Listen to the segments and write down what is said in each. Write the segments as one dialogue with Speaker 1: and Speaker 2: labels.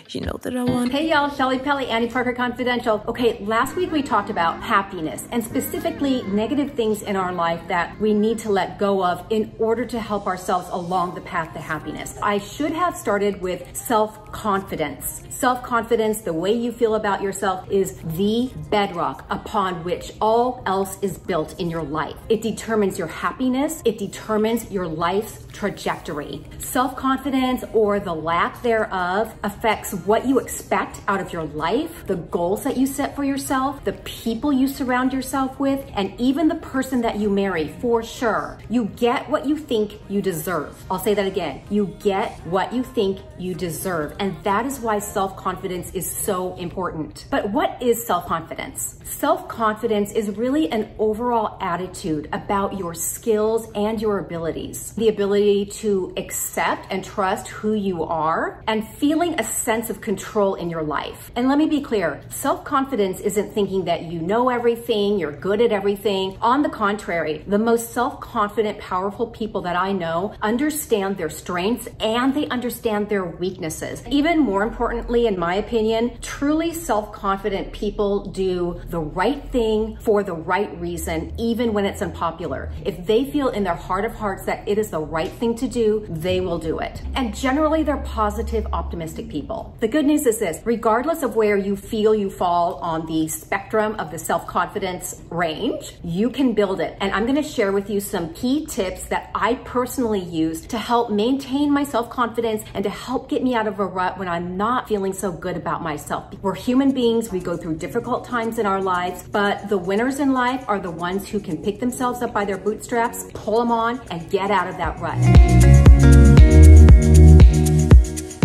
Speaker 1: You know that I want.
Speaker 2: Hey y'all, Shelli, Pelly, Annie Parker Confidential. Okay, last week we talked about happiness and specifically negative things in our life that we need to let go of in order to help ourselves along the path to happiness. I should have started with self-confidence. Self-confidence, the way you feel about yourself, is the bedrock upon which all else is built in your life. It determines your happiness. It determines your life's trajectory. Self-confidence, or the lack thereof, affects what you expect out of your life, the goals that you set for yourself, the people you surround yourself with, and even the person that you marry, for sure. You get what you think you deserve. I'll say that again. You get what you think you deserve. And that is why self-confidence is so important. But what is self-confidence? Self-confidence is really an overall attitude about your skills and your abilities. The ability to accept and trust who you are and feeling a sense of control in your life. And let me be clear, self-confidence isn't thinking that you know everything, you're good at everything. On the contrary, the most self-confident, powerful people that I know understand their strengths and they understand their weaknesses. Even more importantly, in my opinion, truly self-confident people do the right thing for the right reason, even when it's unpopular. If they feel in their heart of hearts that it is the right thing to do, they will do it. And generally, they're positive, optimistic people. The good news is this: regardless of where you feel you fall on the spectrum of the self-confidence range, you can build it. And I'm gonna share with you some key tips that I personally use to help maintain my self-confidence and to help get me out of a rut when I'm not feeling so good about myself. We're human beings, we go through difficult times in our lives, but the winners in life are the ones who can pick themselves up by their bootstraps, pull them on, and get out of that rut.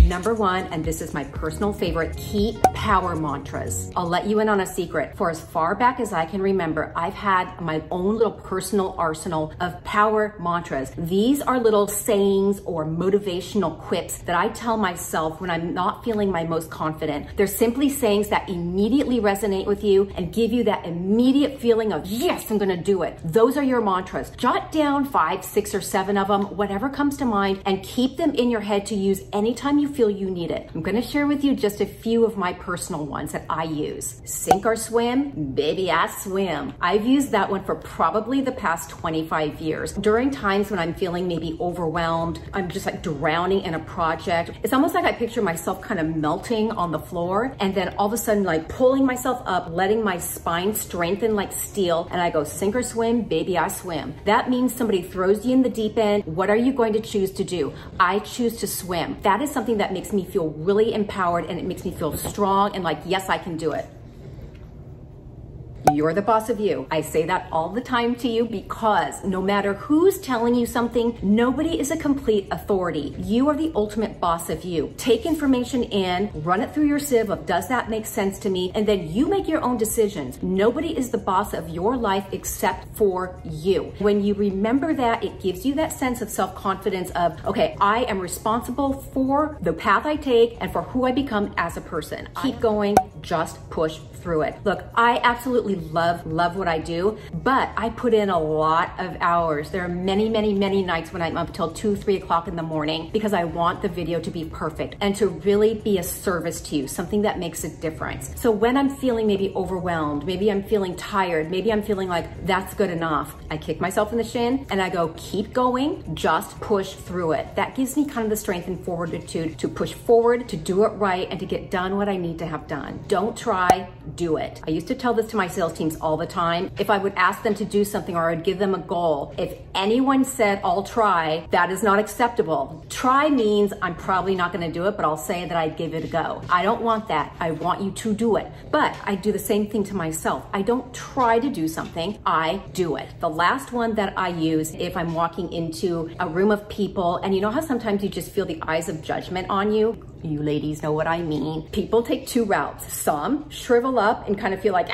Speaker 2: Number one, and this is my personal favorite, keep power mantras. I'll let you in on a secret. For as far back as I can remember, I've had my own little personal arsenal of power mantras. These are little sayings or motivational quips that I tell myself when I'm not feeling my most confident. They're simply sayings that immediately resonate with you and give you that immediate feeling of, yes, I'm gonna do it. Those are your mantras. Jot down 5, 6, or 7 of them, whatever comes to mind, and keep them in your head to use anytime you feel you need it. I'm gonna share with you just a few of my personal ones that I use. Sink or swim, baby, I swim. I've used that one for probably the past 25 years. During times when I'm feeling maybe overwhelmed, I'm just like drowning in a project. It's almost like I picture myself kind of melting on the floor and then all of a sudden like pulling myself up, letting my spine strengthen like steel, and I go, sink or swim, baby, I swim. That means somebody throws you in the deep end. What are you going to choose to do? I choose to swim. That is something that makes me feel really empowered, and it makes me feel strong and like, yes, I can do it. You're the boss of you. I say that all the time to you because no matter who's telling you something, nobody is a complete authority. You are the ultimate boss of you. Take information in, run it through your sieve of, does that make sense to me? And then you make your own decisions. Nobody is the boss of your life except for you. When you remember that, it gives you that sense of self-confidence of, okay, I am responsible for the path I take and for who I become as a person. Keep going, just push through it. Look, I absolutely love what I do, but I put in a lot of hours. There are many nights when I'm up till 2, 3 o'clock in the morning because I want the video to be perfect and to really be a service to you, something that makes a difference. So when I'm feeling maybe overwhelmed, maybe I'm feeling tired, maybe I'm feeling like that's good enough, I kick myself in the shin and I go, keep going, just push through it. That gives me kind of the strength and fortitude to push forward, to do it right, and to get done what I need to have done. Don't try, do it. I used to tell this to my sales teams all the time. If I would ask them to do something or I'd give them a goal, if anyone said, I'll try, that is not acceptable. Try means I'm probably not gonna do it, but I'll say that I'd give it a go. I don't want that. I want you to do it. But I do the same thing to myself. I don't try to do something, I do it. The last one that I use if I'm walking into a room of people, and you know how sometimes you just feel the eyes of judgment on you? You ladies know what I mean. People take 2 routes. Some shrivel up and kind of feel like,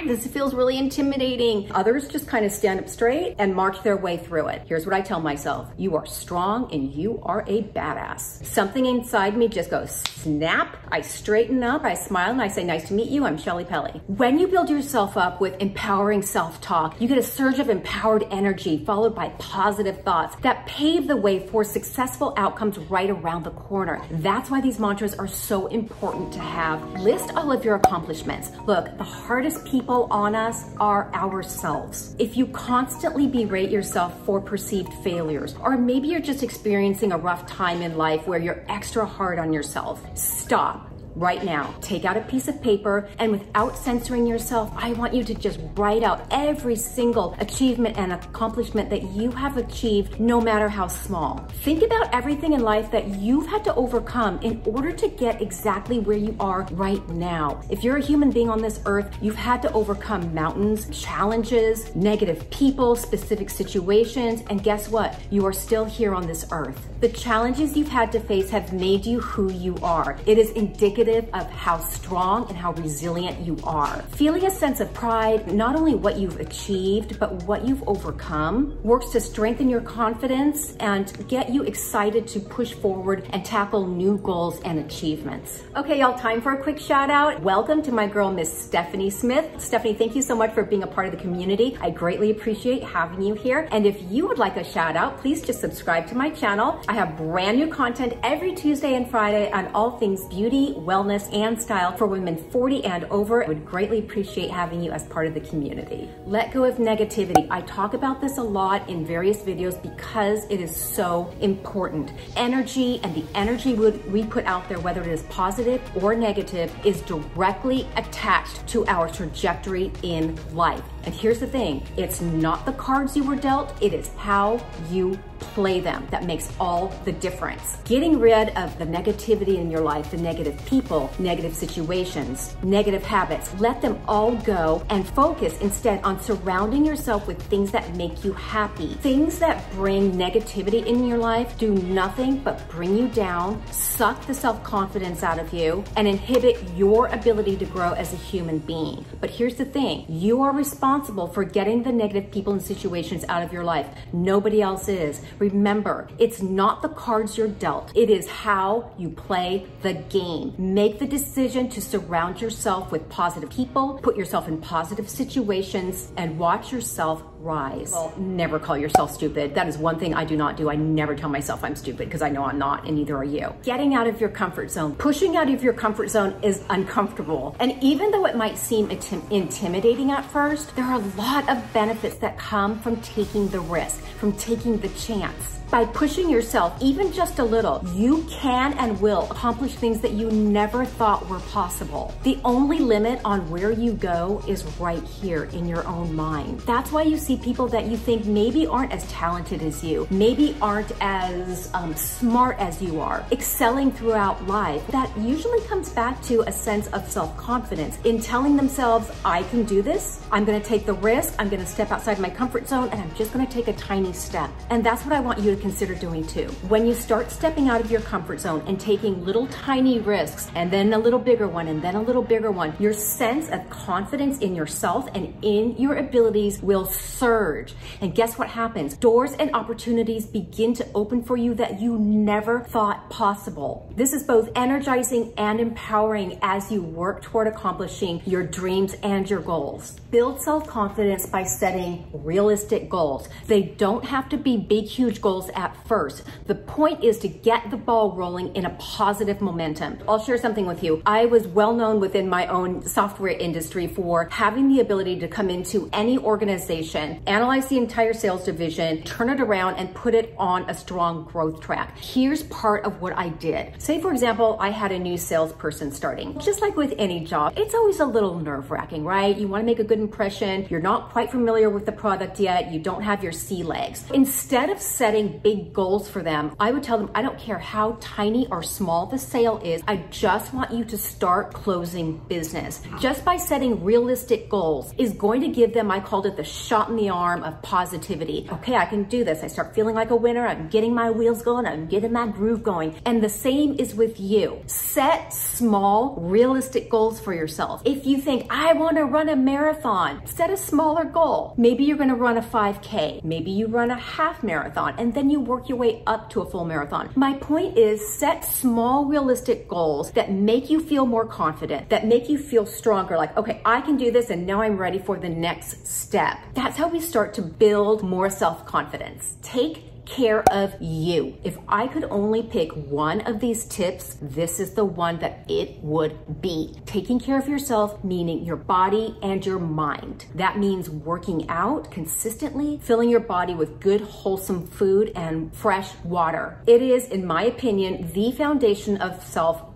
Speaker 2: this feels really intimidating. Others just kind of stand up straight and march their way through it. Here's what I tell myself. You are strong and you are a badass. Something inside me just goes snap. I straighten up, I smile, and I say, nice to meet you, I'm Shelli Pelly. When you build yourself up with empowering self-talk, you get a surge of empowered energy followed by positive thoughts that pave the way for successful outcomes right around the corner. That's why these mantras are so important to have. List all of your accomplishments. Look, the hardest people on us are ourselves. If you constantly berate yourself for perceived failures, or maybe you're just experiencing a rough time in life where you're extra hard on yourself, stop. Right now, take out a piece of paper, and without censoring yourself, I want you to just write out every single achievement and accomplishment that you have achieved, no matter how small. Think about everything in life that you've had to overcome in order to get exactly where you are right now. If you're a human being on this earth, you've had to overcome mountains, challenges, negative people, specific situations, and guess what? You are still here on this earth. The challenges you've had to face have made you who you are. It is indicative of how strong and how resilient you are. Feeling a sense of pride, not only what you've achieved, but what you've overcome, works to strengthen your confidence and get you excited to push forward and tackle new goals and achievements. Okay, y'all, time for a quick shout out. Welcome to my girl, Miss Stephanie Smith. Stephanie, thank you so much for being a part of the community. I greatly appreciate having you here. And if you would like a shout out, please just subscribe to my channel. I have brand new content every Tuesday and Friday on all things beauty, wellness, and style for women 40 and over. I would greatly appreciate having you as part of the community. Let go of negativity. I talk about this a lot in various videos because it is so important. Energy and the energy we put out there, whether it is positive or negative, is directly attached to our trajectory in life. And here's the thing, it's not the cards you were dealt, it is how you play them that makes all the difference. Getting rid of the negativity in your life, the negative people, negative situations, negative habits, let them all go and focus instead on surrounding yourself with things that make you happy. Things that bring negativity in your life do nothing but bring you down, suck the self-confidence out of you, and inhibit your ability to grow as a human being. But here's the thing, you are responsible for getting the negative people and situations out of your life. Nobody else is. Remember, it's not the cards you're dealt. It is how you play the game. Make the decision to surround yourself with positive people, put yourself in positive situations, and watch yourself rise. Well, never call yourself stupid. That is one thing I do not do. I never tell myself I'm stupid because I know I'm not, and neither are you. Getting out of your comfort zone. Pushing out of your comfort zone is uncomfortable. And even though it might seem intimidating at first, there are a lot of benefits that come from taking the risk, from taking the chance. By pushing yourself even just a little, you can and will accomplish things that you never thought were possible. The only limit on where you go is right here in your own mind. That's why you see people that you think maybe aren't as talented as you, maybe aren't as smart as you are, excelling throughout life. That usually comes back to a sense of self-confidence in telling themselves, I can do this, I'm gonna take the risk, I'm gonna step outside my comfort zone, and I'm just gonna take a tiny step. And that's what I want you to consider doing too. When you start stepping out of your comfort zone and taking little tiny risks, and then a little bigger one, and then a little bigger one, your sense of confidence in yourself and in your abilities will surge. And guess what happens? Doors and opportunities begin to open for you that you never thought possible. This is both energizing and empowering as you work toward accomplishing your dreams and your goals. Build self-confidence by setting realistic goals. They don't have to be big, huge goals at first. The point is to get the ball rolling in a positive momentum. I'll share something with you. I was well known within my own software industry for having the ability to come into any organization, analyze the entire sales division, turn it around, and put it on a strong growth track. Here's part of what I did. Say, for example, I had a new salesperson starting. Just like with any job, it's always a little nerve-wracking, right? You want to make a good impression. You're not quite familiar with the product yet. You don't have your sea legs. Instead of setting big goals for them, I would tell them, I don't care how tiny or small the sale is, I just want you to start closing business. Just by setting realistic goals is going to give them, I called it the shot in the arm of positivity. Okay, I can do this. I start feeling like a winner. I'm getting my wheels going. I'm getting my groove going. And the same is with you. Set small, realistic goals for yourself. If you think, I want to run a marathon, set a smaller goal. Maybe you're going to run a 5K. Maybe you run a half marathon, and then you work your way up to a full marathon. My point is, set small, realistic goals that make you feel more confident, that make you feel stronger, like, okay, I can do this, and now I'm ready for the next step. That's how we start to build more self-confidence. Take take care of you. If I could only pick one of these tips, this is the one that it would be. Taking care of yourself, meaning your body and your mind. That means working out consistently, filling your body with good, wholesome food and fresh water. It is, in my opinion, the foundation of self-worth.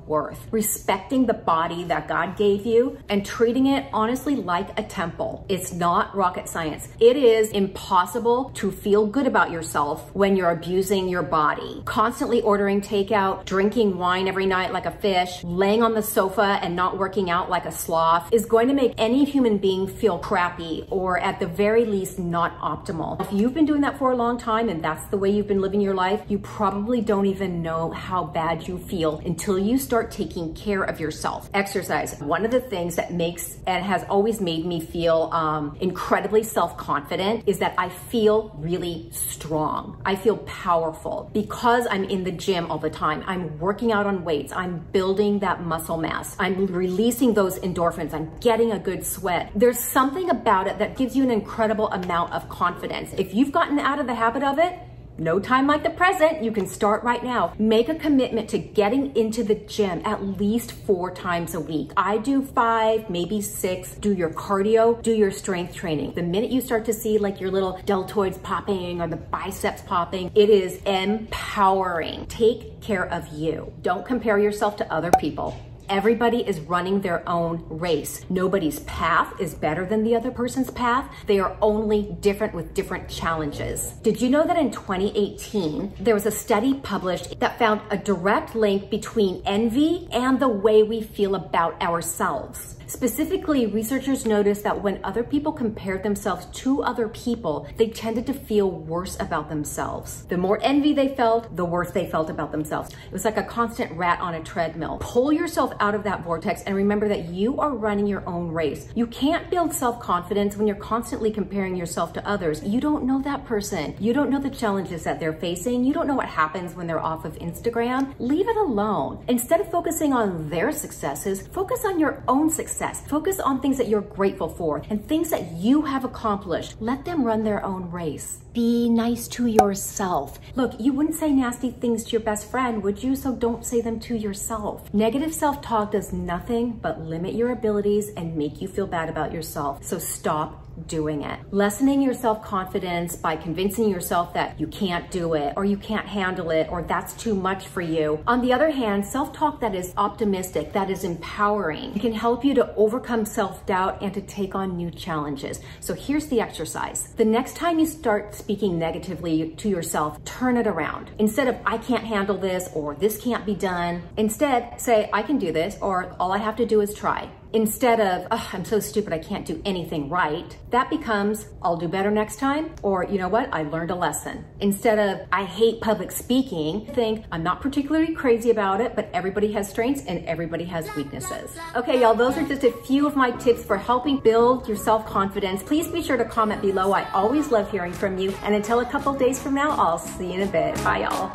Speaker 2: Respecting the body that God gave you and treating it honestly like a temple. It's not rocket science. It is impossible to feel good about yourself when you're abusing your body. Constantly ordering takeout, drinking wine every night like a fish, laying on the sofa and not working out like a sloth is going to make any human being feel crappy, or at the very least not optimal. If you've been doing that for a long time and that's the way you've been living your life, you probably don't even know how bad you feel until you start taking care of yourself. Exercise. One of the things that makes and has always made me feel incredibly self-confident is that I feel really strong. I feel powerful because I'm in the gym all the time. I'm working out on weights. I'm building that muscle mass. I'm releasing those endorphins. I'm getting a good sweat. There's something about it that gives you an incredible amount of confidence. If you've gotten out of the habit of it, no time like the present, you can start right now. Make a commitment to getting into the gym at least 4 times a week. I do 5, maybe 6. Do your cardio, do your strength training. The minute you start to see like your little deltoids popping or the biceps popping, it is empowering. Take care of you. Don't compare yourself to other people. Everybody is running their own race. Nobody's path is better than the other person's path. They are only different with different challenges. Did you know that in 2018, there was a study published that found a direct link between envy and the way we feel about ourselves? Specifically, researchers noticed that when other people compared themselves to other people, they tended to feel worse about themselves. The more envy they felt, the worse they felt about themselves. It was like a constant rat on a treadmill. Pull yourself out of that vortex and remember that you are running your own race. You can't build self-confidence when you're constantly comparing yourself to others. You don't know that person. You don't know the challenges that they're facing. You don't know what happens when they're off of Instagram. Leave it alone. Instead of focusing on their successes, focus on your own success. Focus on things that you're grateful for and things that you have accomplished. Let them run their own race. Be nice to yourself. Look, you wouldn't say nasty things to your best friend, would you? So don't say them to yourself. Negative self-talk does nothing but limit your abilities and make you feel bad about yourself. So stop doing it. Lessening your self-confidence by convincing yourself that you can't do it or you can't handle it or that's too much for you. On the other hand, self-talk that is optimistic, that is empowering, can help you to overcome self-doubt and to take on new challenges. So here's the exercise. The next time you start speaking negatively to yourself, turn it around. Instead of I can't handle this or this can't be done, instead say I can do this or all I have to do is try. Instead of, oh, I'm so stupid, I can't do anything right, that becomes, I'll do better next time, or you know what, I learned a lesson. Instead of, I hate public speaking, think, I'm not particularly crazy about it, but everybody has strengths and everybody has weaknesses. Okay, y'all, those are just a few of my tips for helping build your self-confidence. Please be sure to comment below. I always love hearing from you. And until a couple days from now, I'll see you in a bit. Bye, y'all.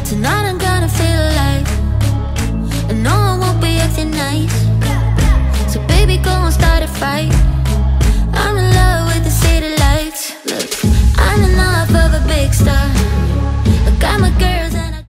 Speaker 1: Tonight I'm gonna feel like no